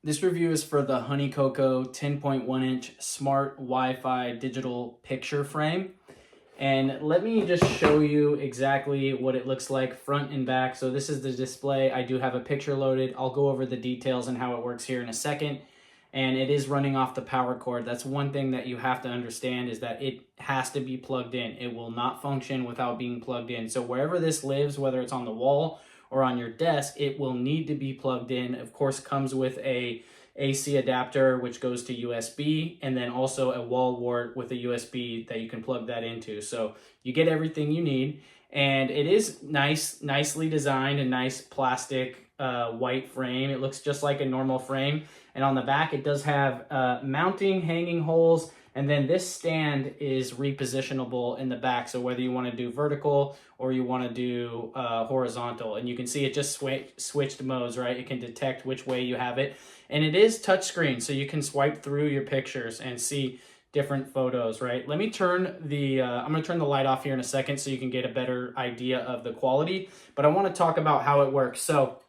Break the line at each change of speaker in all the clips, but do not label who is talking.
This review is for the Honey Coco 10.1 inch smart Wi-Fi digital picture frame. And let me just show you exactly what it looks like front and back. So this is the display. I do have a picture loaded. I'll go over the details and how it works here in a second. And it is running off the power cord. That's one thing that you have to understand, is that it has to be plugged in. It will not function without being plugged in. So wherever this lives, whether it's on the wall or on your desk, it will need to be plugged in. Of course, comes with a AC adapter, which goes to USB, and then also a wall wart with a USB that you can plug that into. So you get everything you need, and it is nicely designed, a nice plastic white frame. It looks just like a normal frame. And on the back, it does have mounting hanging holes. And then this stand is repositionable in the back. So whether you want to do vertical or you want to do horizontal, and you can see it just switched modes, right? It can detect which way you have it. And it is touchscreen, so you can swipe through your pictures and see different photos, right? Let me turn the, I'm gonna turn the light off here in a second so you can get a better idea of the quality, but I wanna talk about how it works. So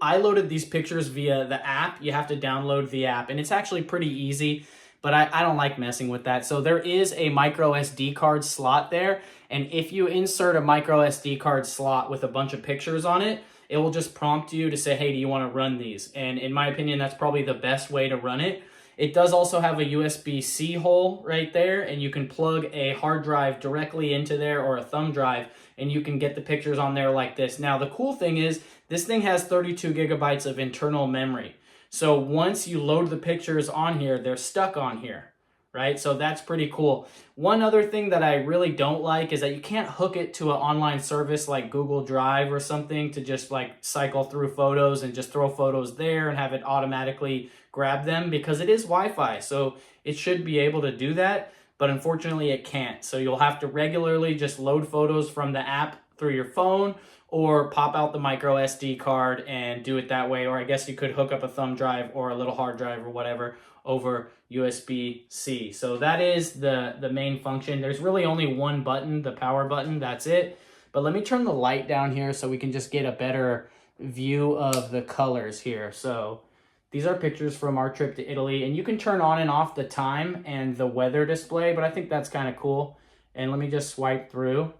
I loaded these pictures via the app. You have to download the app, and it's actually pretty easy, but I don't like messing with that. So there is a micro SD card slot there, and if you insert a micro SD card slot with a bunch of pictures on it, it will just prompt you to say, hey, do you want to run these? And in my opinion, that's probably the best way to run it. It does also have a USB-C hole right there, and you can plug a hard drive directly into there, or a thumb drive, and you can get the pictures on there like this. Now, the cool thing is this thing has 32 gigabytes of internal memory. So once you load the pictures on here, they're stuck on here, right? So that's pretty cool. One other thing that I really don't like is that you can't hook it to an online service like Google Drive or something to just like cycle through photos and just throw photos there and have it automatically grab them, because it is Wi-Fi. So it should be able to do that, but unfortunately it can't. So you'll have to regularly just load photos from the app through your phone, or pop out the micro SD card and do it that way. Or I guess you could hook up a thumb drive or a little hard drive or whatever over USB-C. So that is the main function. There's really only one button, the power button, that's it. But let me turn the light down here so we can just get a better view of the colors here. So these are pictures from our trip to Italy, and you can turn on and off the time and the weather display, but I think that's kind of cool. And let me just swipe through.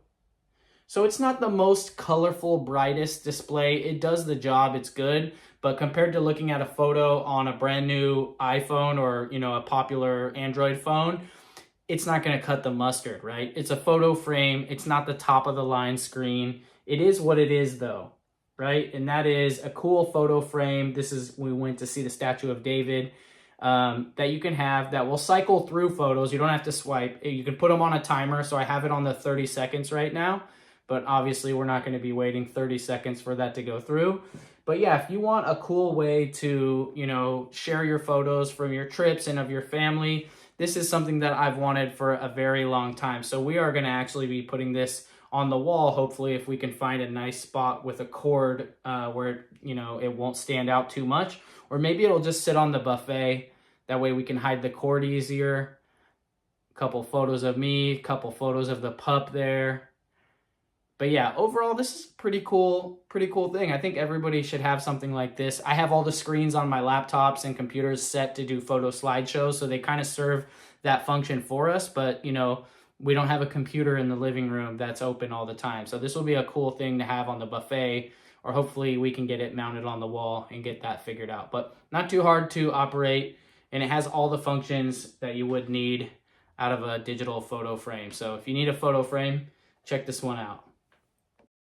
So it's not the most colorful, brightest display. It does the job, it's good. But compared to looking at a photo on a brand new iPhone or, a popular Android phone, it's not gonna cut the mustard, right? It's a photo frame. It's not the top of the line screen. It is what it is though, right? And that is a cool photo frame. We went to see the statue of David that you can have that will cycle through photos. You don't have to swipe. You can put them on a timer. So I have it on the 30 seconds right now. But obviously we're not going to be waiting 30 seconds for that to go through. But yeah, if you want a cool way to, share your photos from your trips and of your family, this is something that I've wanted for a very long time. So we are going to actually be putting this on the wall, hopefully, if we can find a nice spot with a cord where, it won't stand out too much. Or maybe it'll just sit on the buffet. That way we can hide the cord easier. A couple photos of me, a couple photos of the pup there. But yeah, overall, this is a pretty cool thing. I think everybody should have something like this. I have all the screens on my laptops and computers set to do photo slideshows, so they kind of serve that function for us. But, we don't have a computer in the living room that's open all the time. So this will be a cool thing to have on the buffet, or hopefully we can get it mounted on the wall and get that figured out. But not too hard to operate, and it has all the functions that you would need out of a digital photo frame. So if you need a photo frame, check this one out.